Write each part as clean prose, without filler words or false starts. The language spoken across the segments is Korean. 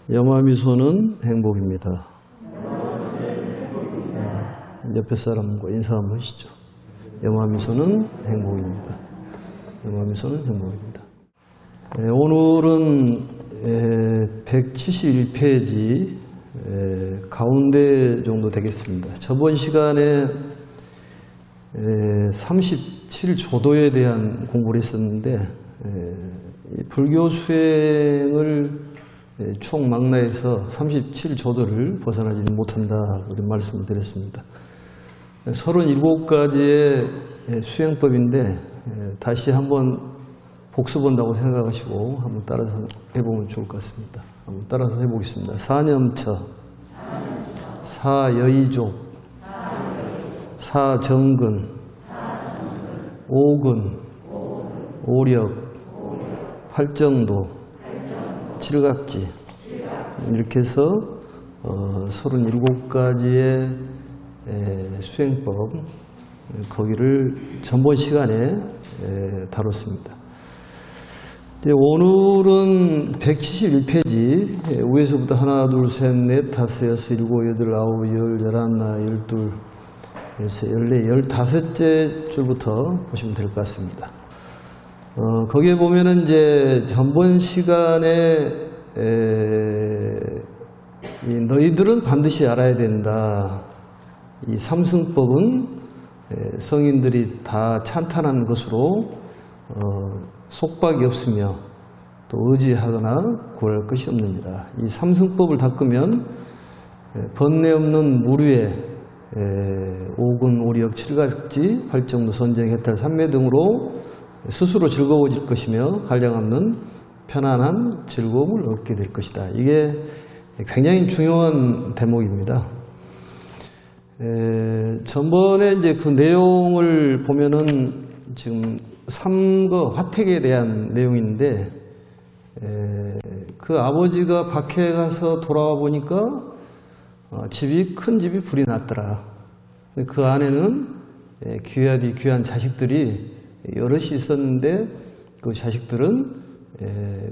영화미소는 행복입니다. 옆에 사람과 인사 한번 하시죠. 영화미소는 행복입니다. 영화미소는 행복입니다. 오늘은 171페이지 가운데 정도 되겠습니다. 저번 시간에 37조도에 대한 공부를 했었는데 불교 수행을 총망라해서 37조도를 벗어나지는 못한다 그런 말씀을 드렸습니다. 37가지의 수행법인데 다시 한번 복습한다고 생각하시고 한번 따라서 해보면 좋을 것 같습니다. 한번 따라서 해보겠습니다. 사념처, 사여의족, 사정근, 오근, 오력, 활정도, 칠각지 이렇게 해서 37가지의 수행법 거기를 전번 시간에 다뤘습니다. 오늘은 171페이지 위에서부터 하나, 둘, 셋, 넷, 다섯, 여섯, 일곱, 여덟, 아홉, 열, 열하나, 열둘, 열세, 열네, 15째 줄부터 보시면 될 것 같습니다. 거기에 보면은 이제 전번 시간에 너희들은 반드시 알아야 된다. 이 삼승법은 성인들이 다 찬탄한 것으로 속박이 없으며 또 의지하거나 구할 것이 없느니라. 이 삼승법을 닦으면 번뇌 없는 무류에 오근, 오력, 칠각지, 활정도, 선정, 해탈, 삼매 등으로 스스로 즐거워질 것이며 한량없는 편안한 즐거움을 얻게 될 것이다. 이게 굉장히 중요한 대목입니다. 전번에 이제 그 내용을 보면은 지금 삼거 화택에 대한 내용인데 그 아버지가 밖에 가서 돌아와 보니까 큰 집이 불이 났더라. 그 안에는 귀한 자식들이 여럿이 있었는데 그 자식들은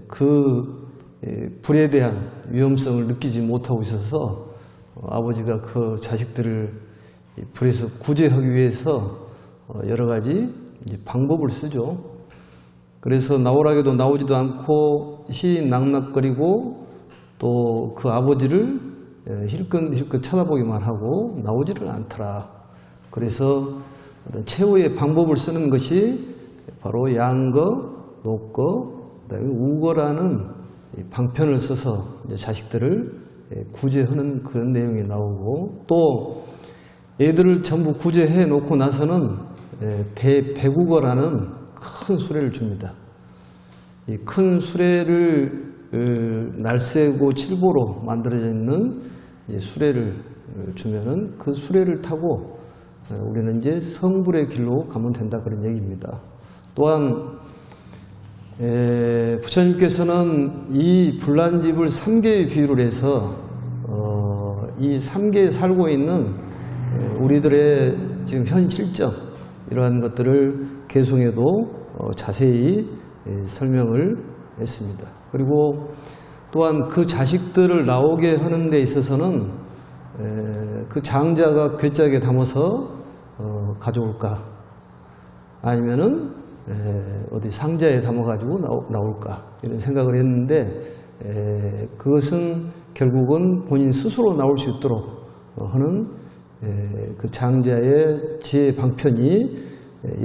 그 불에 대한 위험성을 느끼지 못하고 있어서 아버지가 그 자식들을 불에서 구제하기 위해서 여러 가지 방법을 쓰죠. 그래서 나오라게도 나오지도 않고 희낙낙거리고 또 그 아버지를 힐끗힐끗 쳐다보기만 하고 나오지를 않더라. 그래서 최후의 방법을 쓰는 것이 바로 양거, 녹거, 그다음에 우거라는 방편을 써서 자식들을 구제하는 그런 내용이 나오고 또 애들을 전부 구제해 놓고 나서는 대배국어라는 큰 수레를 줍니다. 이 큰 수레를 날쌔고 칠보로 만들어져 있는 수레를 주면은 그 수레를 타고 우리는 이제 성불의 길로 가면 된다 그런 얘기입니다. 또한 부처님께서는 이 불난집을 3개의 비유를 해서 이 3개에 살고 있는 우리들의 지금 현 실정 이러한 것들을 개송에도 자세히 설명을 했습니다. 그리고 또한 그 자식들을 나오게 하는 데 있어서는 그 장자가 괴짝에 담아서 가져올까 아니면은 어디 상자에 담아가지고 나올까 이런 생각을 했는데 그것은 결국은 본인 스스로 나올 수 있도록 하는 그 장자의 지혜 방편이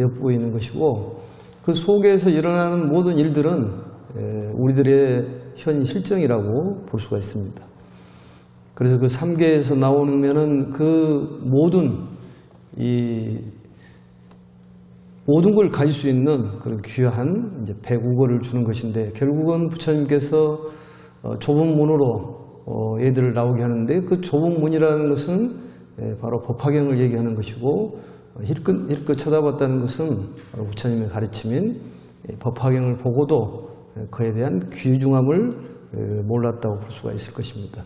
엿보이는 것이고 그 속에서 일어나는 모든 일들은 우리들의 현 실정이라고 볼 수가 있습니다. 그래서 그 3계에서 나오면은 그 모든 걸 가질 수 있는 그런 귀한 이제 배국어를 주는 것인데 결국은 부처님께서 좁은 문으로 애들을 나오게 하는데 그 좁은 문이라는 것은 바로 법화경을 얘기하는 것이고 힐끗 쳐다봤다는 것은 바로 부처님의 가르침인 법화경을 보고도 그에 대한 귀중함을 몰랐다고 볼 수가 있을 것입니다.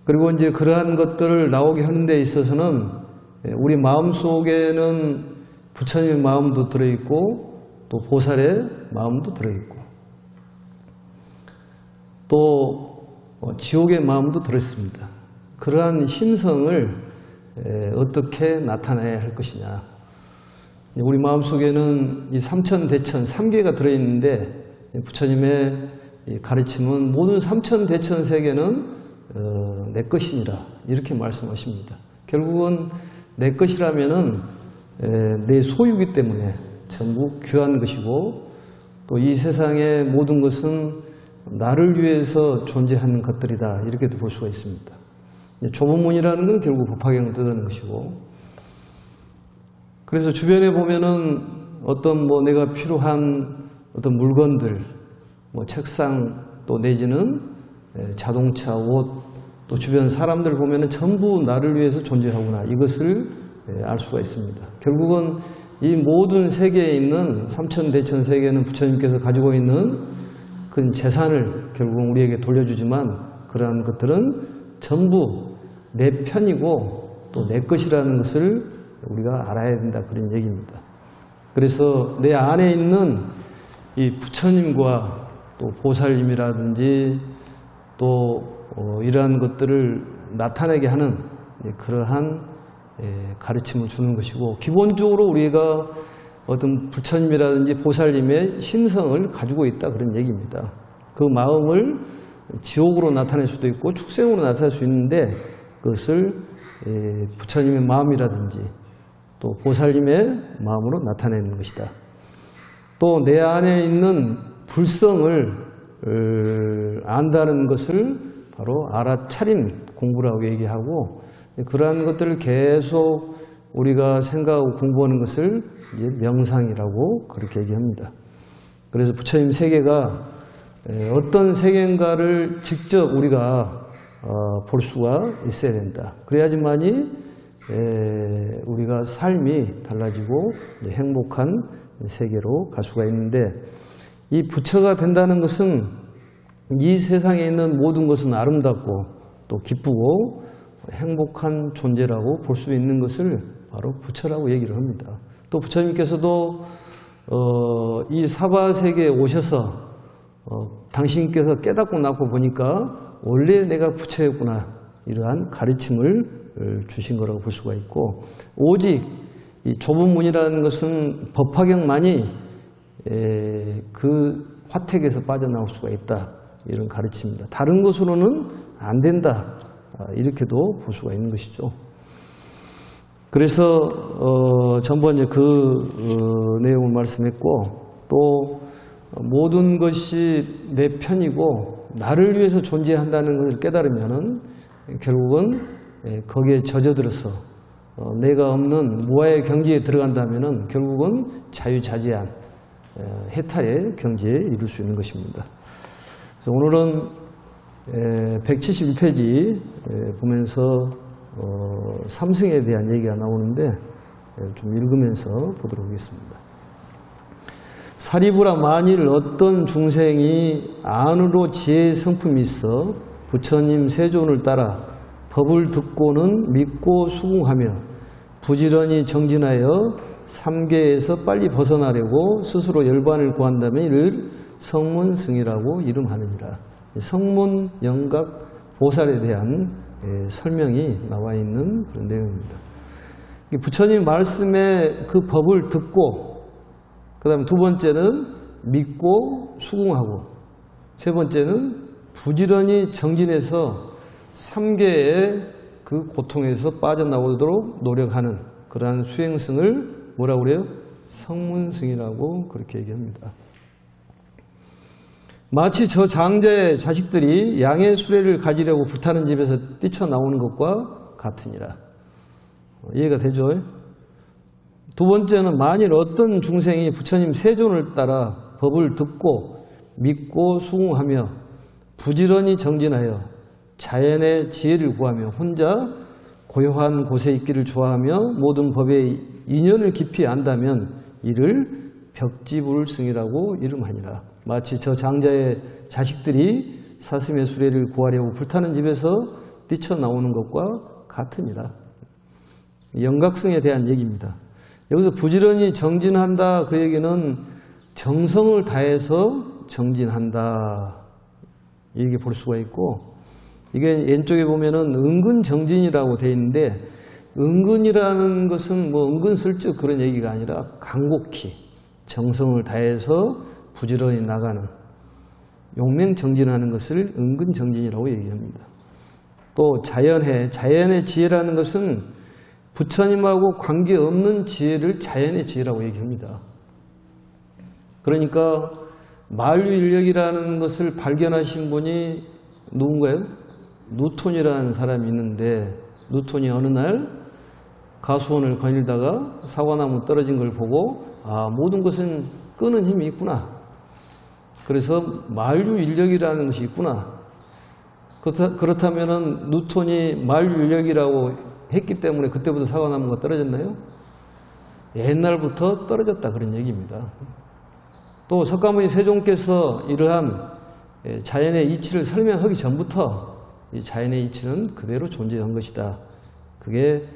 그리고 이제 그러한 것들을 나오게 하는 데 있어서는 우리 마음 속에는 부처님의 마음도 들어있고 또 보살의 마음도 들어있고 또 지옥의 마음도 들었습니다. 그러한 심성을 어떻게 나타내야 할 것이냐. 우리 마음속에는 이 삼천대천 3개가 들어있는데 부처님의 가르침은 모든 삼천대천 세계는 내 것이니라 이렇게 말씀하십니다. 결국은 내 것이라면은 내 소유이기 때문에 전부 귀한 것이고 또 이 세상의 모든 것은 나를 위해서 존재하는 것들이다 이렇게도 볼 수가 있습니다. 좁은 문이라는 건 결국 법화경을 뜻하는 것이고, 그래서 주변에 보면은 어떤 내가 필요한 어떤 물건들, 책상 또 내지는 자동차, 옷, 또 주변 사람들 보면은 전부 나를 위해서 존재하구나 이것을 알 수가 있습니다. 결국은 이 모든 세계에 있는 삼천대천 세계는 부처님께서 가지고 있는 그 재산을 결국은 우리에게 돌려주지만 그러한 것들은 전부 내 편이고 또 내 것이라는 것을 우리가 알아야 된다 그런 얘기입니다. 그래서 내 안에 있는 이 부처님과 또 보살님이라든지 또 이러한 것들을 나타내게 하는 그러한 가르침을 주는 것이고, 기본적으로 우리가 어떤 부처님이라든지 보살님의 심성을 가지고 있다 그런 얘기입니다. 그 마음을 지옥으로 나타낼 수도 있고 축생으로 나타낼 수 있는데 그것을 부처님의 마음이라든지 또 보살님의 마음으로 나타내는 것이다. 또 내 안에 있는 불성을 안다는 것을 바로 알아차림 공부라고 얘기하고, 그러한 것들을 계속 우리가 생각하고 공부하는 것을 이제 명상이라고 그렇게 얘기합니다. 그래서 부처님 세계가 어떤 세계인가를 직접 우리가 볼 수가 있어야 된다. 그래야지만이 우리가 삶이 달라지고 행복한 세계로 갈 수가 있는데, 이 부처가 된다는 것은 이 세상에 있는 모든 것은 아름답고 또 기쁘고 행복한 존재라고 볼 수 있는 것을 바로 부처라고 얘기를 합니다. 또 부처님께서도 이 사바세계에 오셔서 당신께서 깨닫고 나고 보니까 원래 내가 부처였구나 이러한 가르침을 주신 거라고 볼 수가 있고, 오직 이 좁은 문이라는 것은 법화경만이 그 화택에서 빠져나올 수가 있다 이런 가르침입니다. 다른 것으로는 안 된다 이렇게도 볼 수가 있는 것이죠. 그래서 전번에 그 내용을 말씀했고, 또 모든 것이 내 편이고 나를 위해서 존재한다는 것을 깨달으면은 결국은 거기에 젖어들어서 내가 없는 무아의 경지에 들어간다면은 결국은 자유자재한 해탈의 경지에 이룰 수 있는 것입니다. 그래서 오늘은 171페이지 보면서 삼승에 대한 얘기가 나오는데 좀 읽으면서 보도록 하겠습니다. 사리부라, 만일 어떤 중생이 안으로 지혜의 성품이 있어 부처님 세존을 따라 법을 듣고는 믿고 수긍하며 부지런히 정진하여 삼계에서 빨리 벗어나려고 스스로 열반을 구한다면 이를 성문승이라고 이름하느니라. 성문, 영각, 보살에 대한 설명이 나와 있는 그런 내용입니다. 부처님 말씀의 그 법을 듣고, 그 다음에 두 번째는 믿고 수긍하고, 세 번째는 부지런히 정진해서 삼계의 그 고통에서 빠져나오도록 노력하는 그러한 수행승을 뭐라고 그래요? 성문승이라고 그렇게 얘기합니다. 마치 저 장자의 자식들이 양의 수레를 가지려고 불타는 집에서 뛰쳐나오는 것과 같으니라. 이해가 되죠? 두 번째는 만일 어떤 중생이 부처님 세존을 따라 법을 듣고 믿고 수긍하며 부지런히 정진하여 자연의 지혜를 구하며 혼자 고요한 곳에 있기를 좋아하며 모든 법의 인연을 깊이 안다면 이를 벽지불승이라고 이름하니라. 마치 저 장자의 자식들이 사슴의 수레를 구하려고 불타는 집에서 뛰쳐나오는 것과 같으니라. 영각승에 대한 얘기입니다. 여기서 부지런히 정진한다 그 얘기는 정성을 다해서 정진한다 이렇게 볼 수가 있고, 이게 왼쪽에 보면은 은근정진이라고 되어 있는데, 은근이라는 것은 뭐 은근슬쩍 그런 얘기가 아니라 간곡히 정성을 다해서 부지런히 나가는, 용맹정진하는 것을 은근정진이라고 얘기합니다. 또 자연의 지혜라는 것은 부처님하고 관계없는 지혜를 자연의 지혜라고 얘기합니다. 그러니까 만유인력이라는 것을 발견하신 분이 누군가요? 뉴턴이라는 사람이 있는데, 뉴턴이 어느 날 가수원을 거닐다가 사과나무 떨어진 걸 보고 모든 것은 끄는 힘이 있구나. 그래서 만유인력이라는 것이 있구나. 그렇다면 뉴턴이 만유인력이라고 했기 때문에 그때부터 사과나무가 떨어졌나요? 옛날부터 떨어졌다 그런 얘기입니다. 또 석가모니 세종께서 이러한 자연의 이치를 설명하기 전부터 이 자연의 이치는 그대로 존재한 것이다. 그게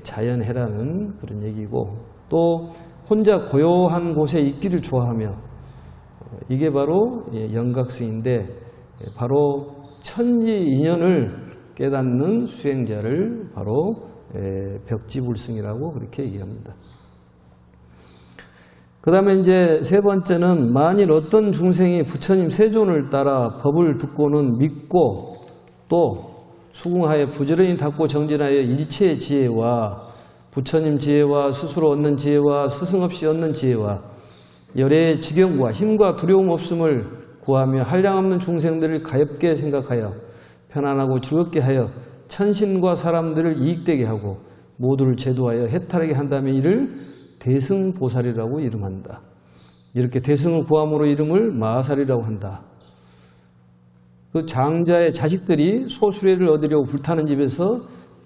자연해라는 그런 얘기고, 또 혼자 고요한 곳에 있기를 좋아하며, 이게 바로 영각승인데, 바로 천지인연을 깨닫는 수행자를 바로 벽지불승이라고 그렇게 얘기합니다. 그 다음에 이제 세 번째는, 만일 어떤 중생이 부처님 세존을 따라 법을 듣고는 믿고 또 수긍하여 부지런히 닦고 정진하여 일체의 지혜와 부처님 지혜와 스스로 얻는 지혜와 스승 없이 얻는 지혜와 열의 지경과 힘과 두려움 없음을 구하며 한량없는 중생들을 가엽게 생각하여 편안하고 즐겁게 하여 천신과 사람들을 이익되게 하고 모두를 제도하여 해탈하게 한다면 이를 대승보살이라고 이름한다. 이렇게 대승을 구함으로 이름을 마살이라고 한다. 그 장자의 자식들이 소수레를 얻으려고 불타는 집에서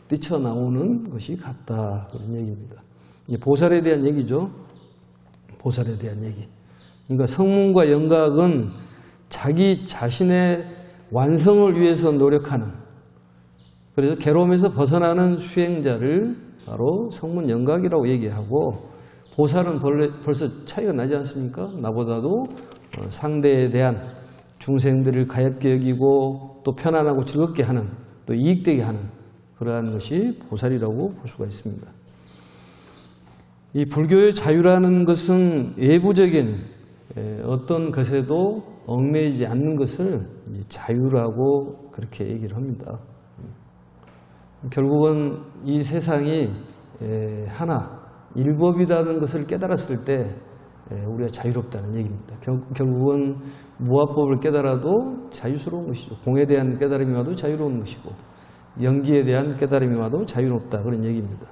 뛰쳐나오는 것이 같다. 그런 얘기입니다. 이제 보살에 대한 얘기죠. 보살에 대한 얘기. 그러니까 성문과 영각은 자기 자신의 완성을 위해서 노력하는, 그래서 괴로움에서 벗어나는 수행자를 바로 성문 영각이라고 얘기하고, 보살은 벌써 차이가 나지 않습니까? 나보다도 상대에 대한 중생들을 가엽게 여기고 또 편안하고 즐겁게 하는, 또 이익되게 하는 그러한 것이 보살이라고 볼 수가 있습니다. 이 불교의 자유라는 것은 외부적인 어떤 것에도 얽매이지 않는 것을 자유라고 그렇게 얘기를 합니다. 결국은 이 세상이 하나, 일법이라는 것을 깨달았을 때 우리가 자유롭다는 얘기입니다. 결국은 무아법을 깨달아도 자유스러운 것이죠. 공에 대한 깨달음이 와도 자유로운 것이고, 연기에 대한 깨달음이 와도 자유롭다 그런 얘기입니다.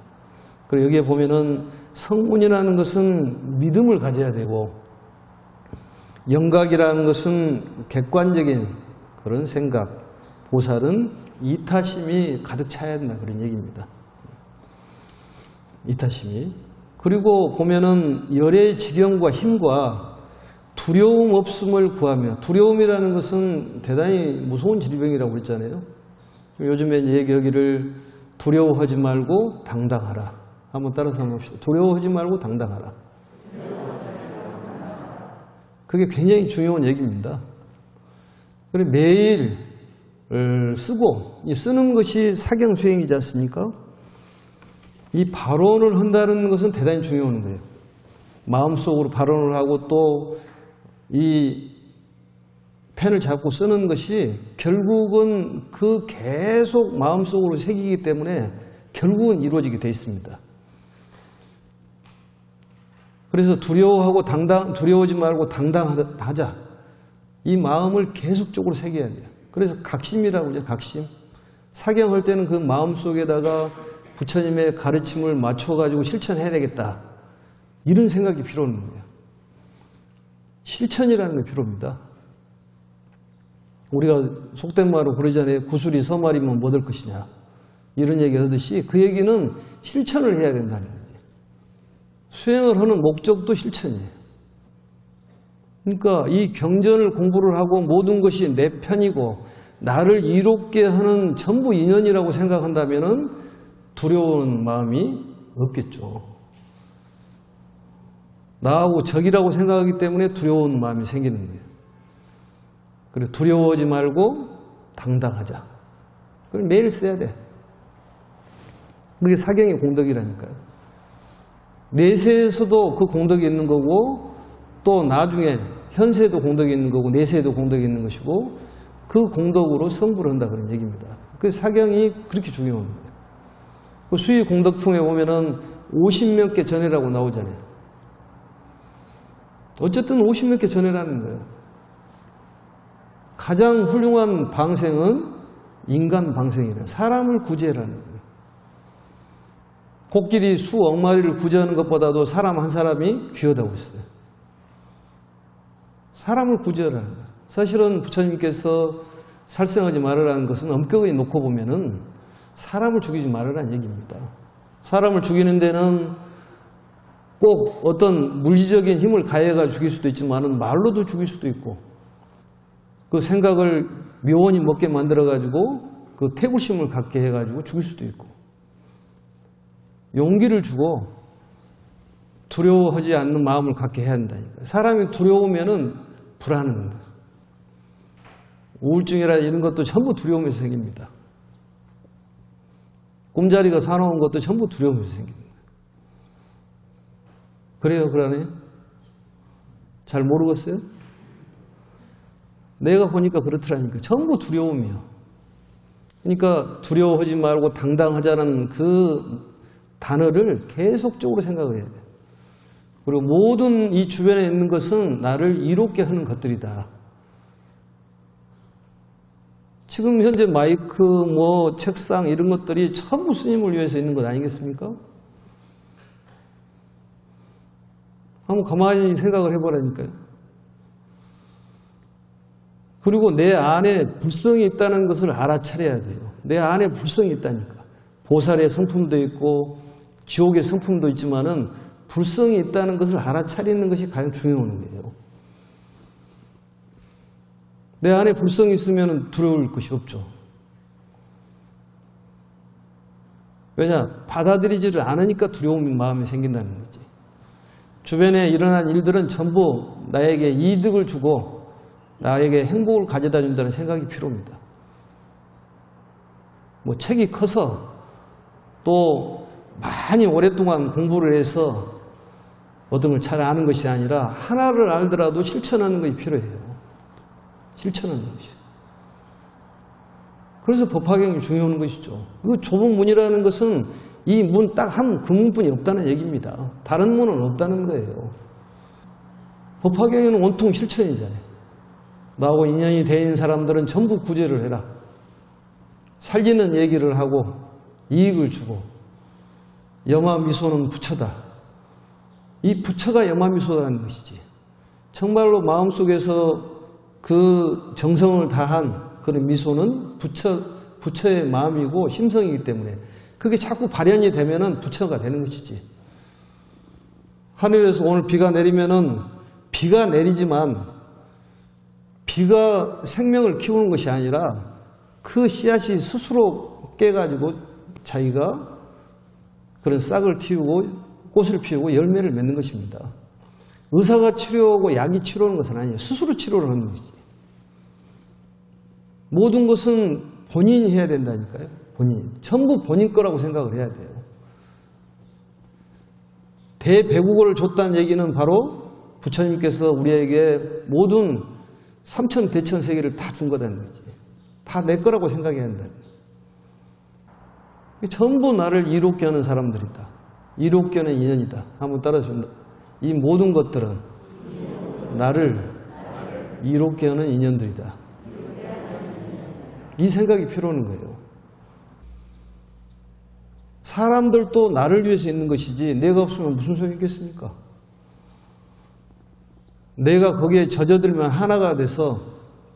그리고 여기에 보면은 성문이라는 것은 믿음을 가져야 되고, 영각이라는 것은 객관적인 그런 생각, 보살은 이타심이 가득 차야 된다 그런 얘기입니다. 이타심이. 그리고 보면은 열의 지경과 힘과 두려움 없음을 구하며, 두려움이라는 것은 대단히 무서운 질병이라고 그랬잖아요. 요즘에 얘기하기를 두려워하지 말고 당당하라. 한번 따라서 한번 봅시다. 두려워하지 말고 당당하라. 그게 굉장히 중요한 얘기입니다. 그리고 매일 쓰고, 쓰는 것이 사경수행이지 않습니까? 이 발언을 한다는 것은 대단히 중요한 거예요. 마음속으로 발언을 하고 또 이 펜을 잡고 쓰는 것이 결국은 그 계속 마음속으로 새기기 때문에 결국은 이루어지게 돼 있습니다. 그래서 두려워하지 말고 당당하자. 이 마음을 계속적으로 새겨야 돼요. 그래서 각심이라고 하죠. 각심. 사경할 때는 그 마음속에다가 부처님의 가르침을 맞춰가지고 실천해야 되겠다. 이런 생각이 필요한 거예요. 실천이라는 게 필요합니다. 우리가 속된 말로 그러잖아요. 구슬이 서말이면 뭐 될 것이냐. 이런 얘기 하듯이 그 얘기는 실천을 해야 된다는 거예요. 수행을 하는 목적도 실천이에요. 그러니까 이 경전을 공부를 하고 모든 것이 내 편이고 나를 이롭게 하는 전부 인연이라고 생각한다면 두려운 마음이 없겠죠. 나하고 적이라고 생각하기 때문에 두려운 마음이 생기는 거예요. 그래 두려워하지 말고 당당하자. 그걸 매일 써야 돼. 그게 사경의 공덕이라니까요. 내세에서도 그 공덕이 있는 거고, 또 나중에 현세에도 공덕이 있는 거고, 내세에도 공덕이 있는 것이고, 그 공덕으로 성불을 한다 그런 얘기입니다. 그 사경이 그렇게 중요한 거예요. 그 수의 공덕품에 보면은 50몇 개 전해라고 나오잖아요. 어쨌든 50몇 개 전해라는 거예요. 가장 훌륭한 방생은 인간 방생이래요. 사람을 구제라는 거예요. 코끼리 수억 마리를 구제하는 것보다도 사람 한 사람이 귀하다고 했어요. 사람을 구제하라는 거예요. 사실은 부처님께서 살생하지 말으라는 것은 엄격히 놓고 보면은 사람을 죽이지 말으라는 얘기입니다. 사람을 죽이는 데는 꼭 어떤 물리적인 힘을 가해가 죽일 수도 있지만은 말로도 죽일 수도 있고, 그 생각을 묘원히 먹게 만들어가지고 그 태구심을 갖게 해가지고 죽일 수도 있고, 용기를 주고 두려워하지 않는 마음을 갖게 해야 한다니까요. 사람이 두려우면은 불안합니다. 우울증이라 이런 것도 전부 두려움에서 생깁니다. 꿈자리가 사나운 것도 전부 두려움에서 생깁니다. 그래요, 그러네? 잘 모르겠어요? 내가 보니까 그렇더라니까. 전부 두려움이요. 그러니까 두려워하지 말고 당당하자는 그 단어를 계속적으로 생각을 해야 돼요. 그리고 모든 이 주변에 있는 것은 나를 이롭게 하는 것들이다. 지금 현재 마이크, 뭐 책상 이런 것들이 전부 스님을 위해서 있는 것 아니겠습니까? 한번 가만히 생각을 해보라니까요. 그리고 내 안에 불성이 있다는 것을 알아차려야 돼요. 내 안에 불성이 있다니까. 보살의 성품도 있고 지옥의 성품도 있지만은 불성이 있다는 것을 알아차리는 것이 가장 중요한 거예요. 내 안에 불성이 있으면 두려울 것이 없죠. 왜냐? 받아들이지를 않으니까 두려운 마음이 생긴다는 거지. 주변에 일어난 일들은 전부 나에게 이득을 주고 나에게 행복을 가져다 준다는 생각이 필요합니다. 뭐 책이 커서 또 많이 오랫동안 공부를 해서 어떤 걸 잘 아는 것이 아니라 하나를 알더라도 실천하는 것이 필요해요. 실천하는 것이. 그래서 법화경이 중요한 것이죠. 그 좁은 문이라는 것은 이 문 딱 한 그 문뿐이 없다는 얘기입니다. 다른 문은 없다는 거예요. 법화경에는 온통 실천이잖아요. 나하고 인연이 된 사람들은 전부 구제를 해라. 살리는 얘기를 하고 이익을 주고, 염화미소는 부처다. 이 부처가 염화미소라는 것이지. 정말로 마음속에서 그 정성을 다한 그런 미소는 부처의 마음이고 심성이기 때문에 그게 자꾸 발현이 되면은 부처가 되는 것이지. 하늘에서 오늘 비가 내리면은 비가 내리지만 비가 생명을 키우는 것이 아니라 그 씨앗이 스스로 깨가지고 자기가 그런 싹을 틔우고 꽃을 피우고 열매를 맺는 것입니다. 의사가 치료하고 약이 치료하는 것은 아니에요. 스스로 치료를 하는 것이지. 모든 것은 본인이 해야 된다니까요. 본인. 전부 본인 거라고 생각을 해야 돼요. 대배국어를 줬다는 얘기는 바로 부처님께서 우리에게 모든 삼천 대천 세계를 다 준 거다는 거지. 다 내 거라고 생각해야 한다는 거지. 전부 나를 이롭게 하는 사람들이다. 이롭게 하는 인연이다. 한번 따라주십니다. 이 모든 것들은 나를 이롭게 하는 인연들이다. 이 생각이 필요한 거예요. 사람들도 나를 위해서 있는 것이지 내가 없으면 무슨 소용이 있겠습니까? 내가 거기에 젖어들면 하나가 돼서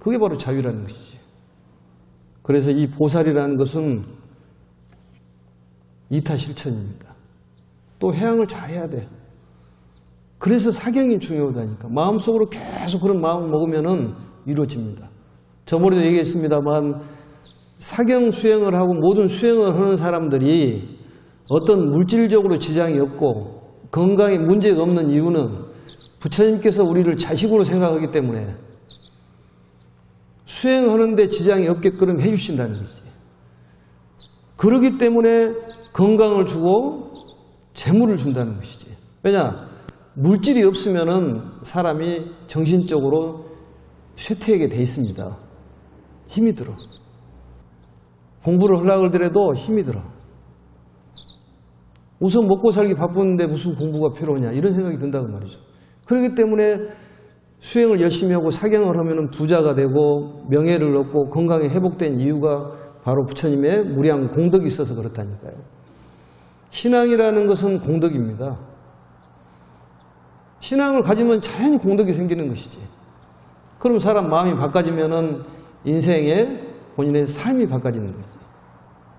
그게 바로 자유라는 것이지. 그래서 이 보살이라는 것은 이타실천입니다. 또 해양을 잘해야 돼요. 그래서 사경이 중요하다니까. 마음속으로 계속 그런 마음을 먹으면 이루어집니다. 저번에도 얘기했습니다만 사경 수행을 하고 모든 수행을 하는 사람들이 어떤 물질적으로 지장이 없고 건강에 문제가 없는 이유는 부처님께서 우리를 자식으로 생각하기 때문에 수행하는데 지장이 없게끔 해주신다는 거지. 그러기 때문에 건강을 주고 재물을 준다는 것이지. 왜냐? 물질이 없으면은 사람이 정신적으로 쇠퇴하게 돼 있습니다. 힘이 들어. 공부를 하려고 하더라도 힘이 들어. 우선 먹고 살기 바쁜데 무슨 공부가 필요하냐 이런 생각이 든다고 말이죠. 그렇기 때문에 수행을 열심히 하고 사경을 하면 부자가 되고 명예를 얻고 건강에 회복된 이유가 바로 부처님의 무량 공덕이 있어서 그렇다니까요. 신앙이라는 것은 공덕입니다. 신앙을 가지면 자연히 공덕이 생기는 것이지. 그럼 사람 마음이 바꿔지면은 인생에 본인의 삶이 바꿔지는 거지.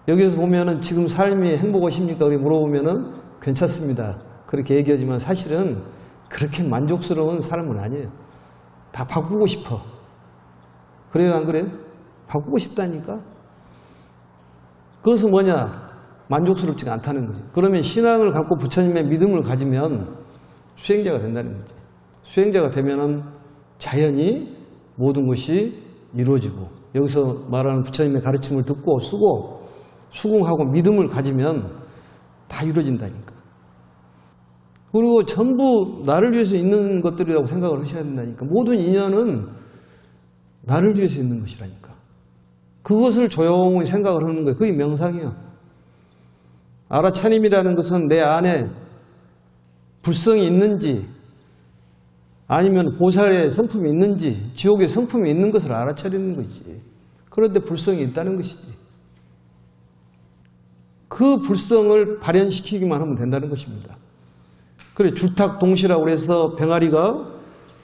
여기서 보면은 지금 삶이 행복하십니까? 그렇게 물어보면은 괜찮습니다. 그렇게 얘기하지만 사실은 그렇게 만족스러운 삶은 아니에요. 다 바꾸고 싶어. 그래요, 안 그래요? 바꾸고 싶다니까? 그것은 뭐냐? 만족스럽지가 않다는 거지. 그러면 신앙을 갖고 부처님의 믿음을 가지면 수행자가 된다는 거지. 수행자가 되면은 자연히 모든 것이 이루어지고, 여기서 말하는 부처님의 가르침을 듣고 쓰고 수긍하고 믿음을 가지면 다 이루어진다니까. 그리고 전부 나를 위해서 있는 것들이라고 생각을 하셔야 된다니까. 모든 인연은 나를 위해서 있는 것이라니까. 그것을 조용히 생각을 하는 거예요. 그게 명상이야. 알아차림이라는 것은 내 안에 불성이 있는지 아니면 보살의 성품이 있는지 지옥의 성품이 있는 것을 알아차리는 거지. 그런데 불성이 있다는 것이지. 그 불성을 발현시키기만 하면 된다는 것입니다. 그래, 줄탁동시라고 해서 병아리가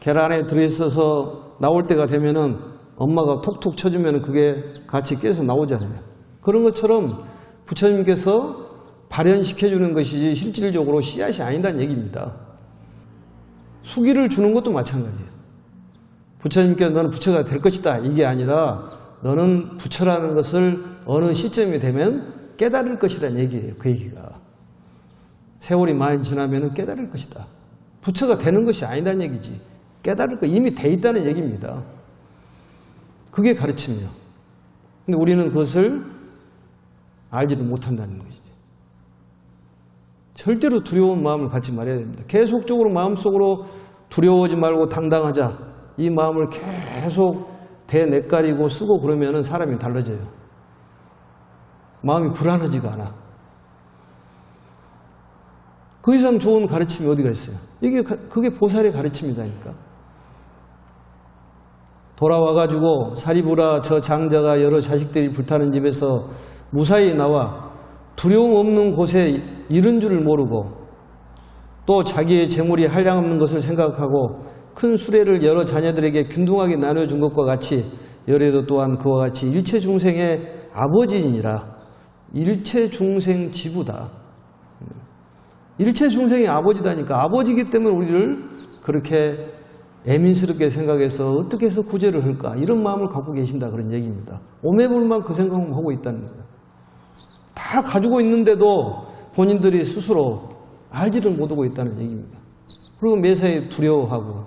계란에 들어있어서 나올 때가 되면은 엄마가 톡톡 쳐주면 그게 같이 깨서 나오잖아요. 그런 것처럼 부처님께서 발현시켜주는 것이지 실질적으로 씨앗이 아니다는 얘기입니다. 수기를 주는 것도 마찬가지예요. 부처님께서 너는 부처가 될 것이다. 이게 아니라 너는 부처라는 것을 어느 시점이 되면 깨달을 것이라는 얘기예요. 그 얘기가. 세월이 많이 지나면 깨달을 것이다. 부처가 되는 것이 아니다는 얘기지. 깨달을 거 이미 돼 있다는 얘기입니다. 그게 가르침이에요. 근데 우리는 그것을 알지를 못한다는 것이지. 절대로 두려운 마음을 갖지 말아야 됩니다. 계속적으로 마음속으로 두려워하지 말고 당당하자. 이 마음을 계속 대내가리고 쓰고 그러면 사람이 달라져요. 마음이 불안하지가 않아. 그 이상 좋은 가르침이 어디가 있어요? 그게 보살의 가르침이다니까. 돌아와가지고 사리부라 저 장자가 여러 자식들이 불타는 집에서 무사히 나와 두려움 없는 곳에 이른 줄을 모르고 또 자기의 재물이 한량없는 것을 생각하고 큰 수레를 여러 자녀들에게 균등하게 나눠준 것과 같이 열애도 또한 그와 같이 일체 중생의 아버지이니라. 일체 중생 지부다. 일체 중생의 아버지다니까. 아버지이기 때문에 우리를 그렇게 애민스럽게 생각해서 어떻게 해서 구제를 할까 이런 마음을 갖고 계신다 그런 얘기입니다. 오매불만 그 생각만 하고 있다는 거예요. 다 가지고 있는데도 본인들이 스스로 알지를 못하고 있다는 얘기입니다. 그리고 매사에 두려워하고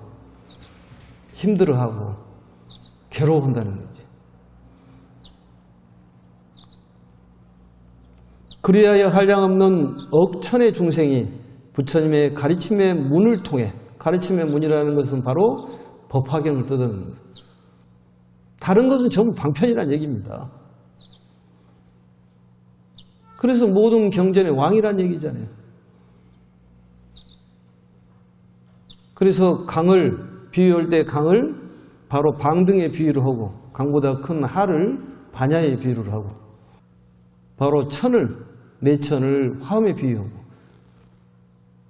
힘들어하고 괴로워한다는 거지. 그리하여 한량없는 억천의 중생이 부처님의 가르침의 문을 통해, 가르침의 문이라는 것은 바로 법화경을 뜻하는 거예요. 다른 것은 전부 방편이라는 얘기입니다. 그래서 모든 경전의 왕이란 얘기잖아요. 그래서 강을 비유할 때 강을 바로 방등에 비유를 하고 강보다 큰 하를 반야에 비유를 하고 바로 천을 내천을 화음에 비유하고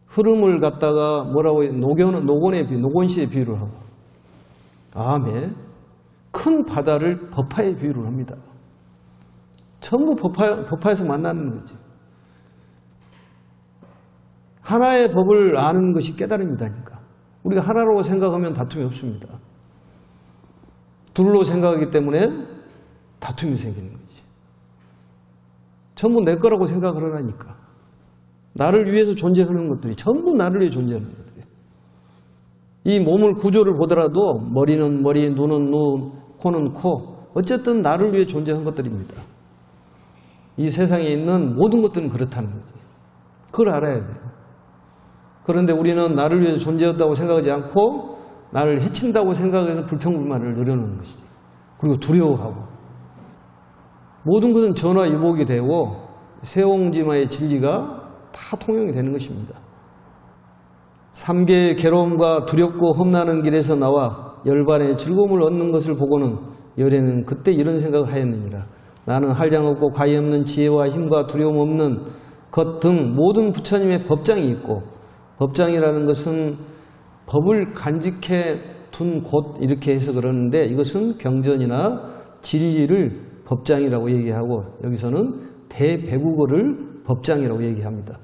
흐름을 갖다가 뭐라고 해요? 녹원시에 비유를 하고 다음에 큰 바다를 법화에 비유를 합니다. 전부 법화에서 만나는 거죠. 하나의 법을 아는 것이 깨달음이다니까. 우리가 하나로 생각하면 다툼이 없습니다. 둘로 생각하기 때문에 다툼이 생기는 거지. 전부 내 거라고 생각을 하니까. 나를 위해서 존재하는 것들이 전부 나를 위해 존재하는 것들이에요. 이 몸을 구조를 보더라도 머리는 머리, 눈은 눈, 코는 코. 어쨌든 나를 위해 존재한 것들입니다. 이 세상에 있는 모든 것들은 그렇다는 거지. 그걸 알아야 돼요. 그런데 우리는 나를 위해서 존재했다고 생각하지 않고 나를 해친다고 생각해서 불평불만을 늘어놓는 것이지. 그리고 두려워하고. 모든 것은 전화위복이 되고 세옹지마의 진리가 다 통용이 되는 것입니다. 삼계의 괴로움과 두렵고 험나는 길에서 나와 열반의 즐거움을 얻는 것을 보고는 열애는 그때 이런 생각을 하였느니라. 나는 한량없고 과의없는 지혜와 힘과 두려움 없는 것 등 모든 부처님의 법장이 있고, 법장이라는 것은 법을 간직해 둔 곳 이렇게 해서 그러는데, 이것은 경전이나 진리를 법장이라고 얘기하고 여기서는 대배국어를 법장이라고 얘기합니다.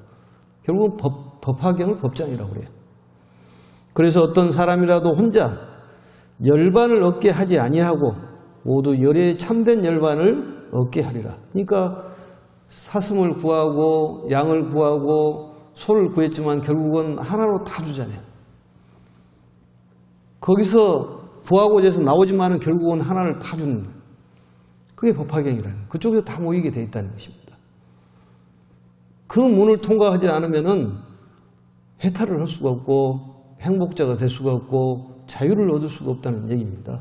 결국은 법화경을 법장이라고 그래요. 그래서 어떤 사람이라도 혼자 열반을 얻게 하지 아니하고 모두 열애의 참된 열반을 얻게 하리라. 그러니까 사슴을 구하고 양을 구하고 소를 구했지만 결국은 하나로 다 주잖아요. 거기서 구하고자 해서 나오지만은 결국은 하나를 다 주는 거예요. 그게 법화경이라는, 그쪽에서 다 모이게 돼 있다는 것입니다. 그 문을 통과하지 않으면은 해탈을 할 수가 없고 행복자가 될 수가 없고 자유를 얻을 수가 없다는 얘기입니다.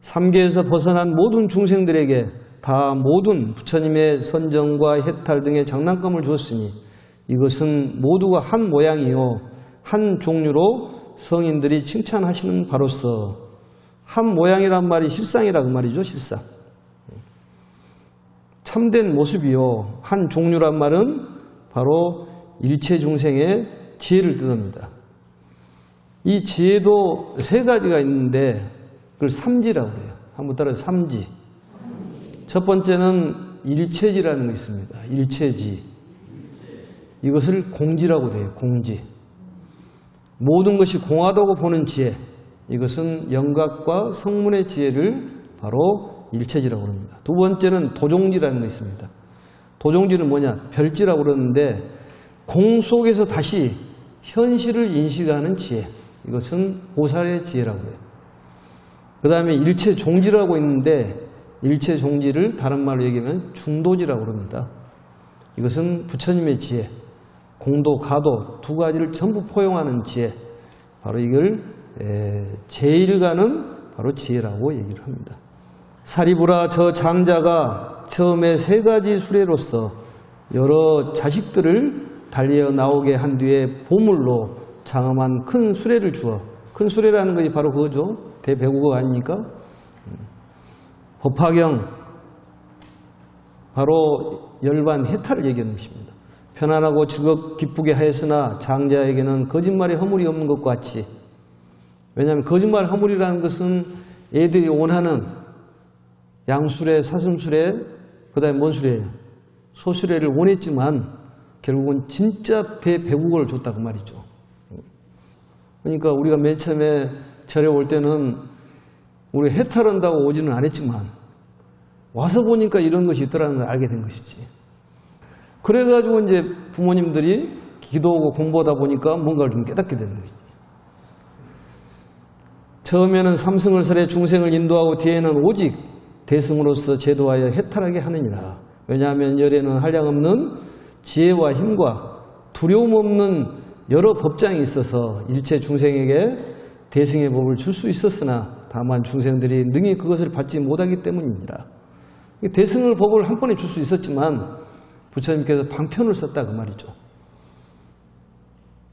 삼계에서 벗어난 모든 중생들에게 다 모든 부처님의 선정과 해탈 등의 장난감을 주었으니 이것은 모두가 한 모양이요 한 종류로 성인들이 칭찬하시는 바로서, 한 모양이란 말이 실상이라 그 말이죠. 실상. 참된 모습이요 한 종류란 말은 바로 일체 중생의 지혜를 뜻합니다. 이 지혜도 세 가지가 있는데 그걸 삼지라고 해요. 한번 따라서 삼지. 첫 번째는 일체지라는 게 있습니다. 일체지. 이것을 공지라고 돼요. 공지. 모든 것이 공하다고 보는 지혜. 이것은 영각과 성문의 지혜를 바로 일체지라고 합니다. 두 번째는 도종지라는 게 있습니다. 도종지는 뭐냐? 별지라고 그러는데 공 속에서 다시 현실을 인식하는 지혜. 이것은 보살의 지혜라고 해요. 그 다음에 일체종지라고 있는데 일체종지를 다른 말로 얘기하면 중도지라고 합니다. 이것은 부처님의 지혜. 공도, 가도 두 가지를 전부 포용하는 지혜. 바로 이걸 제1가는 바로 지혜라고 얘기를 합니다. 사리부라, 저 장자가 처음에 세 가지 수레로서 여러 자식들을 달려 나오게 한 뒤에 보물로 장엄한 큰 수레를 주어, 큰 수레라는 것이 바로 그거죠. 대배국어 아닙니까? 법화경, 바로 열반 해탈을 얘기하는 것입니다. 편안하고 즐겁 기쁘게 하였으나 장자에게는 거짓말이 허물이 없는 것과 같이, 왜냐하면 거짓말 허물이라는 것은 애들이 원하는 양수레, 사슴수레, 그 다음에 뭔 수레예요? 소수레를 원했지만 결국은 진짜 대배국어를 줬다고 말이죠. 그러니까 우리가 맨 처음에 절에 올 때는 우리 해탈한다고 오지는 않았지만 와서 보니까 이런 것이 있더라는 걸 알게 된 것이지. 그래가지고 이제 부모님들이 기도하고 공부하다 보니까 뭔가를 좀 깨닫게 되는 거지. 처음에는 삼승을 설해 중생을 인도하고 뒤에는 오직 대승으로서 제도하여 해탈하게 하느니라. 왜냐하면 열에는 한량없는 지혜와 힘과 두려움 없는 여러 법장이 있어서 일체 중생에게 대승의 법을 줄 수 있었으나 다만 중생들이 능히 그것을 받지 못하기 때문입니다. 대승의 법을 한 번에 줄 수 있었지만 부처님께서 방편을 썼다 그 말이죠.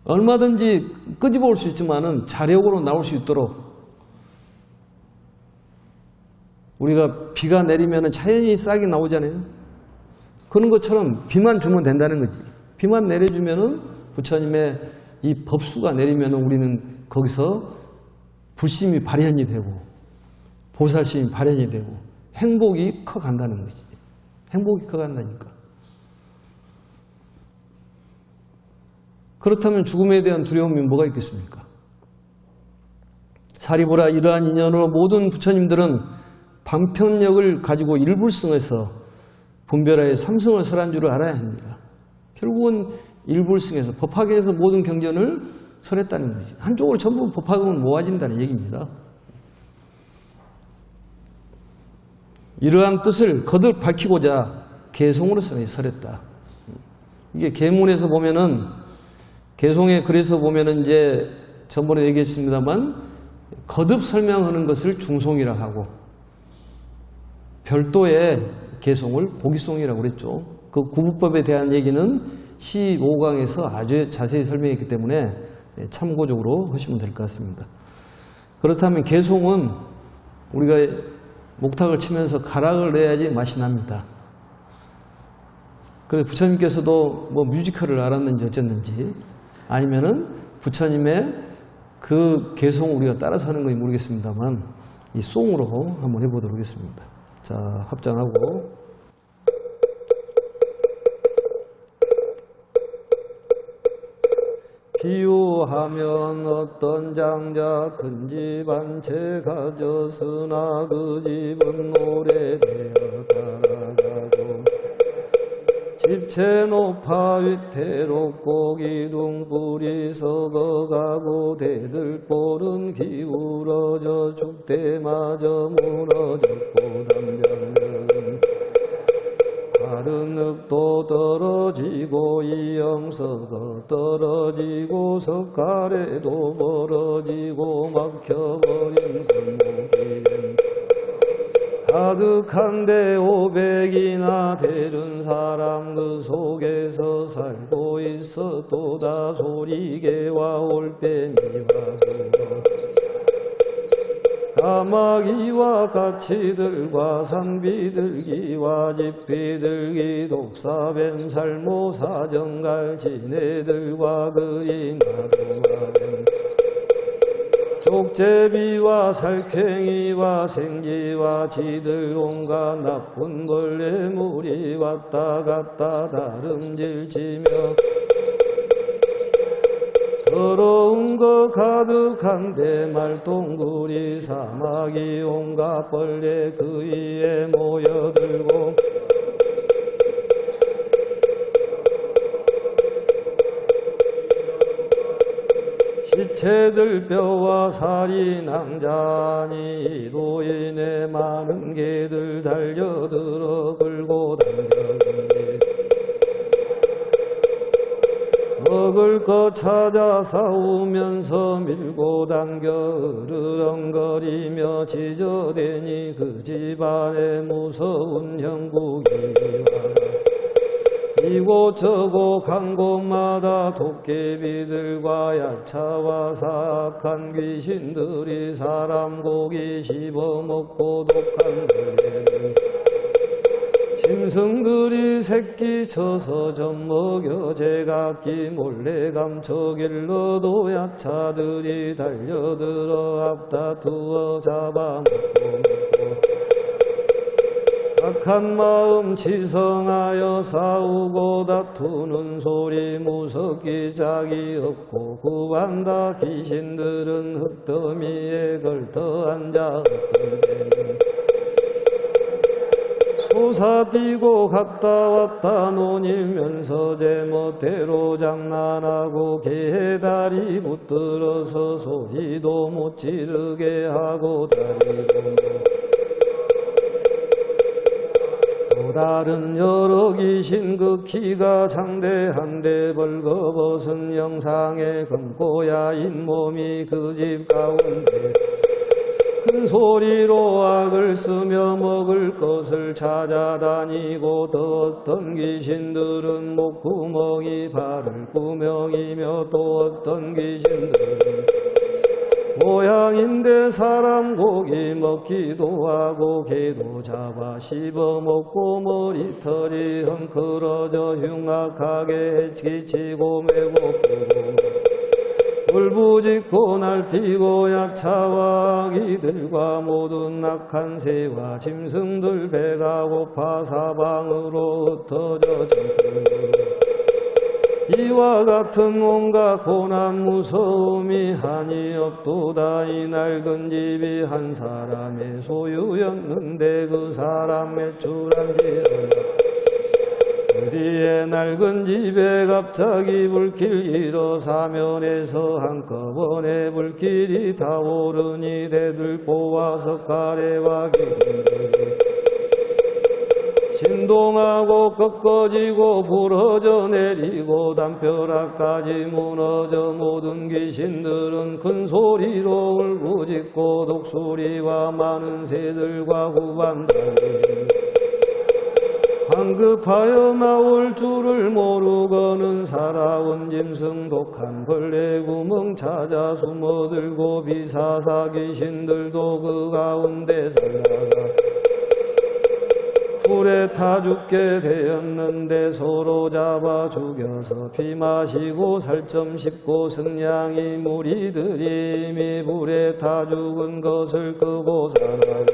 얼마든지 끄집어 올 수 있지만은 자력으로 나올 수 있도록, 우리가 비가 내리면 자연히 싹이 나오잖아요. 그런 것처럼 비만 주면 된다는 거지. 비만 내려주면은 부처님의 이 법수가 내리면 우리는 거기서 불심이 발현이 되고 보살심이 발현이 되고 행복이 커간다는 거지. 행복이 커간다니까. 그렇다면 죽음에 대한 두려움이 뭐가 있겠습니까? 사리보라, 이러한 인연으로 모든 부처님들은 방편력을 가지고 일불승에서 분별하여 삼승을 설한 줄을 알아야 합니다. 결국은 일불승에서 법화경에서 모든 경전을 설했다는 거지. 한쪽을 전부 법화경을 모아진다는 얘기입니다. 이러한 뜻을 거듭 밝히고자 개송으로 설했다. 이게 계문에서 보면은 개송의 글에서 보면은 이제 전번에 얘기했습니다만 거듭 설명하는 것을 중송이라고 하고 별도의 개송을 보기송이라고 그랬죠. 그 구부법에 대한 얘기는 15강에서 아주 자세히 설명했기 때문에 참고적으로 하시면 될 것 같습니다. 그렇다면 개송은 우리가 목탁을 치면서 가락을 내야지 맛이 납니다. 그래서 부처님께서도 뭐 뮤지컬을 알았는지 어쨌는지 아니면은 부처님의 그 개송 우리가 따라서 하는 건지 모르겠습니다만 이 송으로 한번 해보도록 하겠습니다. 자, 합장하고 비유하면 어떤 장자 큰 집 한 채 가졌으나 그 집은 오래되어 달아가고 집채 높아 위태롭고 기둥불이 썩어가고 대들보는 기울어져 죽대마저 무너졌고 담장은 다른 흙도 떨어지고 이영서가 떨어지고 석가래도 벌어지고 막혀버린 골목길은 가득한데 500이나 되는 사람 그 속에서 살고 있어 또다 소리개와 올빼미와 그거 까마귀와 까치들과 산비둘기와 집비둘기 독사뱀 살모 사정갈 지네들과 그리 나루마뱀 족제비와 살쾡이와 생쥐와 지들 온갖 나쁜 벌레 물이 왔다 갔다 다름질치며 더러운 거 가득한데 말똥구리 사마귀 온갖 벌레 그 위에 모여들고 시체들 뼈와 살이 낭자니 이로 인해 많은 개들 달려들어 끌고 당겼는데 먹을 것 찾아 싸우면서 밀고 당겨 으르렁거리며 지저대니 그 집안에 무서운 형국이 와 이곳저곳 간 곳마다 도깨비들과 야차와 사악한 귀신들이 사람 고기 씹어먹고 독한 벌레들 짐승들이 새끼 쳐서 젖먹여 제각기 몰래 감춰 길러도 야차들이 달려들어 앞다투어 잡아먹고 악한 마음 지성하여 싸우고 다투는 소리 무섭기 짝이 없고 구반다 귀신들은 흙더미에 걸터 앉아 흩어대는 솟아뛰고 갔다 왔다 논일면서 제멋대로 장난하고 개다리 붙들어서 소리도 못 지르게 하고 다리도 또 다른 여러 귀신 그 키가 장대한데 벌거벗은 영상에 검고야 잇몸이 그 집 가운데 큰 소리로 악을 쓰며 먹을 것을 찾아다니고 또 어떤 귀신들은 목구멍이 발을 구멍이며 또 어떤 귀신들은 모양인데 사람 고기 먹기도 하고 개도 잡아 씹어먹고 머리털이 헝클어져 흉악하게 해치치고 메고 끄고 울부짖고 날뛰고 야차와 아기들과 모든 악한 새와 짐승들 배가 고파 사방으로 흩어져 정통으로 이와 같은 온갖 고난 무서움이 한이 없도다. 이 낡은 집이 한 사람의 소유였는데 그 사람 매출한지라 그리에 낡은 집에 갑자기 불길 일어 사면에서 한꺼번에 불길이 타오르니 대들보와 석가래와 기둥들이 진동하고 꺾어지고 부러져 내리고 담벼락까지 무너져 모든 귀신들은 큰 소리로 울부짖고 독수리와 많은 새들과 후반들이 황급하여 나올 줄을 모르고는 살아온 짐승 독한 벌레 구멍 찾아 숨어들고 비사사 귀신들도 그 가운데 살다가 불에 타 죽게 되었는데 서로 잡아 죽여서 피 마시고 살점 씹고 승냥이 무리들이 이미 불에 타 죽은 것을 끄고 살아온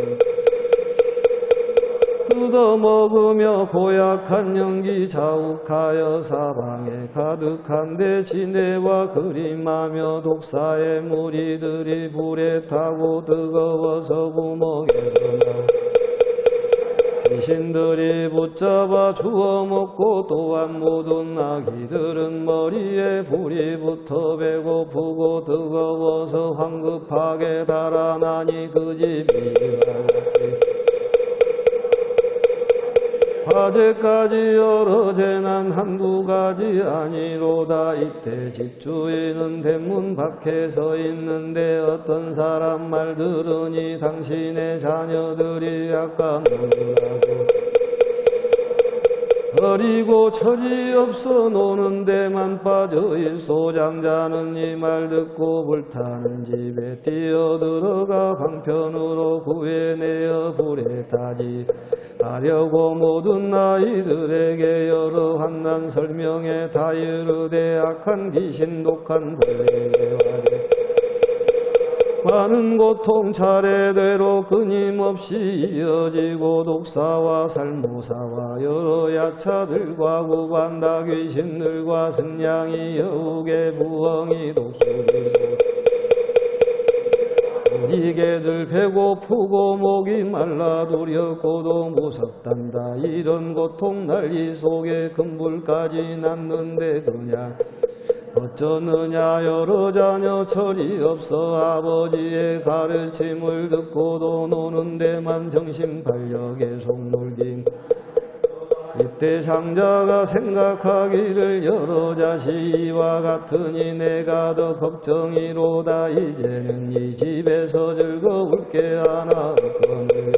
뜯어먹으며 고약한 연기 자욱하여 사방에 가득한데 지네와 그림하며 독사의 무리들이 불에 타고 뜨거워서 구멍에 들어가 귀신들이 붙잡아 주워먹고 또한 모든 아기들은 머리에 불이 붙어 배고프고 뜨거워서 황급하게 달아나니 그 집이 같이 화재까지 여러 재난 한두 가지 아니로다. 이때 집주인은 대문 밖에 서 있는데 어떤 사람 말 들으니 당신의 자녀들이 아까 누구라고 어리고 철이 없어 노는 데만 빠져있 소장자는 이 말 듣고 불타는 집에 뛰어들어가 방편으로 구해내어 불에 타지 하려고 모든 아이들에게 여러 환난 설명에 다 이르되 악한 귀신 독한 벌레에 와대 많은 고통 차례대로 끊임없이 이어지고 독사와 살모사와 여러 야차들과 구반다 귀신들과 승냥이 여우개 부엉이 독수리 우리 개들 배고프고 목이 말라 두렵고도 무섭단다. 이런 고통 난리 속에 금불까지 났는데 그냥 어쩌느냐. 여러 자녀 철이 없어 아버지의 가르침을 듣고도 노는 데만 정신 팔려 계속 놀긴 이때 장자가 생각하기를 여러 자식이와 같으니 내가 더 걱정이로다. 이제는 이 집에서 즐거울 게 하나 없거늘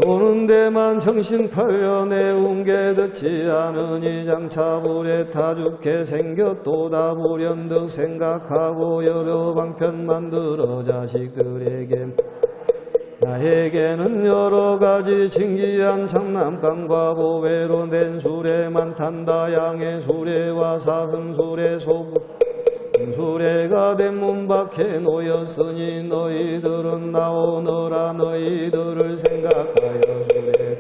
노는 데만 정신 팔려 내운 게 듣지 않으니 장차 불에 타 죽게 생겼도다. 불현듯 생각하고 여러 방편 만들어 자식들에게 나에게는 여러 가지 신기한 장난감과 보배로 낸 수레만 탄다. 양의 수레와 사슴 수레 수레가 대문 밖에 놓였으니 너희들은 나오너라. 너희들을 생각하여 수레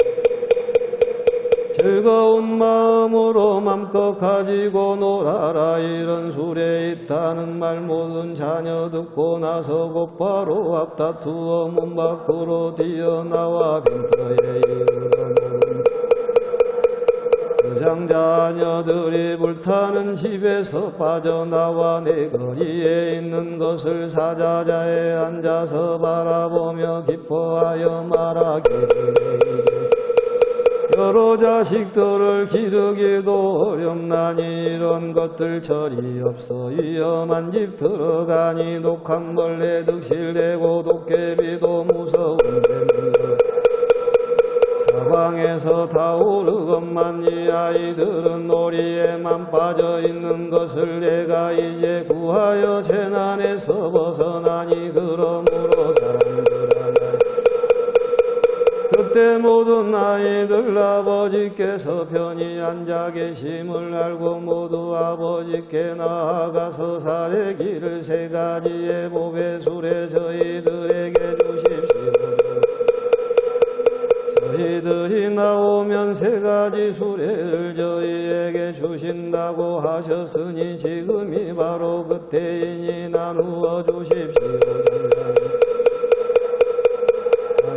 즐거운 마음으로 맘껏 가지고 놀아라. 이런 수레 있다는 말 모든 자녀 듣고 나서 곧바로 앞다투어 문 밖으로 뛰어나와 빈터에 이르러는 장자녀들이 불타는 집에서 빠져나와 내 거리에 있는 것을 사자자에 앉아서 바라보며 기뻐하여 말하기를 여러 자식들을 기르기도 어렵나니 이런 것들 철이 없어 위험한 집 들어가니 독한 벌레 득실되고 도깨비도 무서운데 사방에서 다 오르건만 이 아이들은 놀이에만 빠져있는 것을 내가 이제 구하여 재난에서 벗어나니 그러므로 사람들아 그때 모든 아이들 아버지께서 편히 앉아 계심을 알고 모두 아버지께 나아가서 사례기를 세 가지의 보배술에 저희들에게 주십시오. 저희들이 나오면 세 가지 수레를 저희에게 주신다고 하셨으니 지금이 바로 그때이니 나누어 주십시오.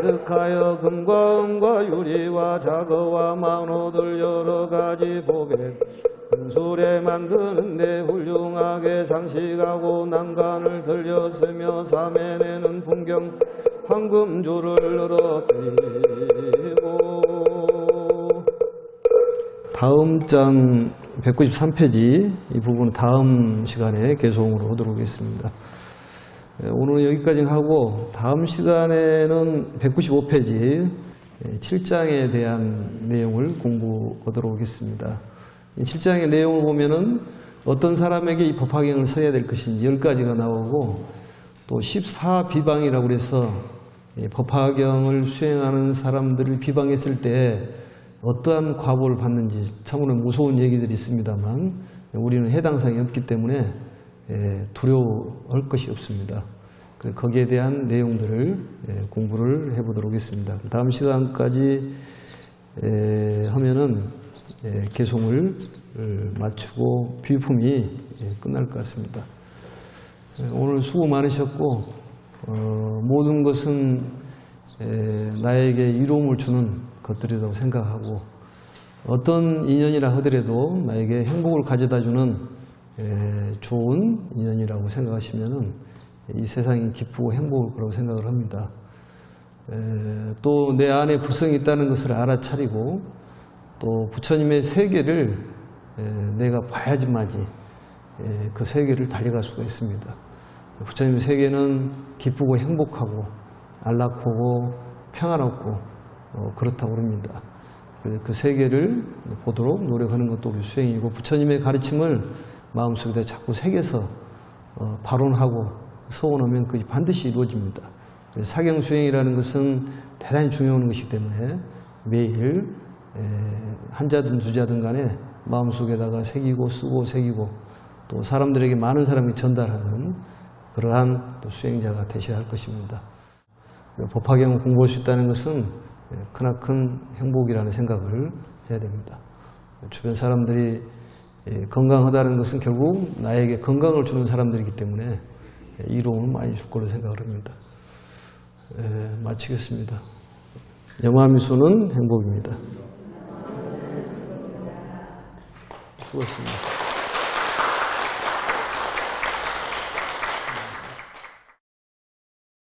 가득하여 금과 은과 유리와 자거와 만호들 여러 가지 보배 금술에 만드는데 훌륭하게 장식하고 난간을 들렸으며 사면에는 풍경 황금줄을 늘어뜨리고 다음 장 193페이지 이 부분은 다음 시간에 개송으로 하도록 하겠습니다. 오늘은 여기까지 하고 다음 시간에는 195페이지 7장에 대한 내용을 공부하도록 하겠습니다. 7장의 내용을 보면은 어떤 사람에게 이 법화경을 써야 될 것인지 10가지가 나오고 또 14비방이라고 해서 법화경을 수행하는 사람들을 비방했을 때 어떠한 과보를 받는지 참으로 무서운 얘기들이 있습니다만 우리는 해당 사항이 없기 때문에 두려워할 것이 없습니다. 거기에 대한 내용들을 공부를 해보도록 하겠습니다. 다음 시간까지 하면은 개송을 마치고 비품이 끝날 것 같습니다. 오늘 수고 많으셨고 모든 것은 나에게 이로움을 주는 것들이라고 생각하고 어떤 인연이라 하더라도 나에게 행복을 가져다주는 좋은 인연이라고 생각하시면은 이 세상이 기쁘고 행복할 거라고 생각을 합니다. 또 내 안에 불성이 있다는 것을 알아차리고 또 부처님의 세계를 내가 봐야지만이 그 세계를 달려갈 수가 있습니다. 부처님의 세계는 기쁘고 행복하고 안락하고 평안하고 그렇다고 합니다. 그 세계를 보도록 노력하는 것도 우리 수행이고 부처님의 가르침을 마음속에 자꾸 새겨서 발언하고 서원하면 그것이 반드시 이루어집니다. 사경수행이라는 것은 대단히 중요한 것이기 때문에 매일 한자든 두자든 간에 마음속에다가 새기고 쓰고 새기고 또 사람들에게 많은 사람이 전달하는 그러한 또 수행자가 되셔야 할 것입니다. 법화경을 공부할 수 있다는 것은 크나큰 행복이라는 생각을 해야 됩니다. 주변 사람들이 건강하다는 것은 결국 나에게 건강을 주는 사람들이기 때문에 이로움을 많이 줄 걸로 생각을 합니다. 마치겠습니다. 영화미수는 행복입니다. 수고하셨습니다.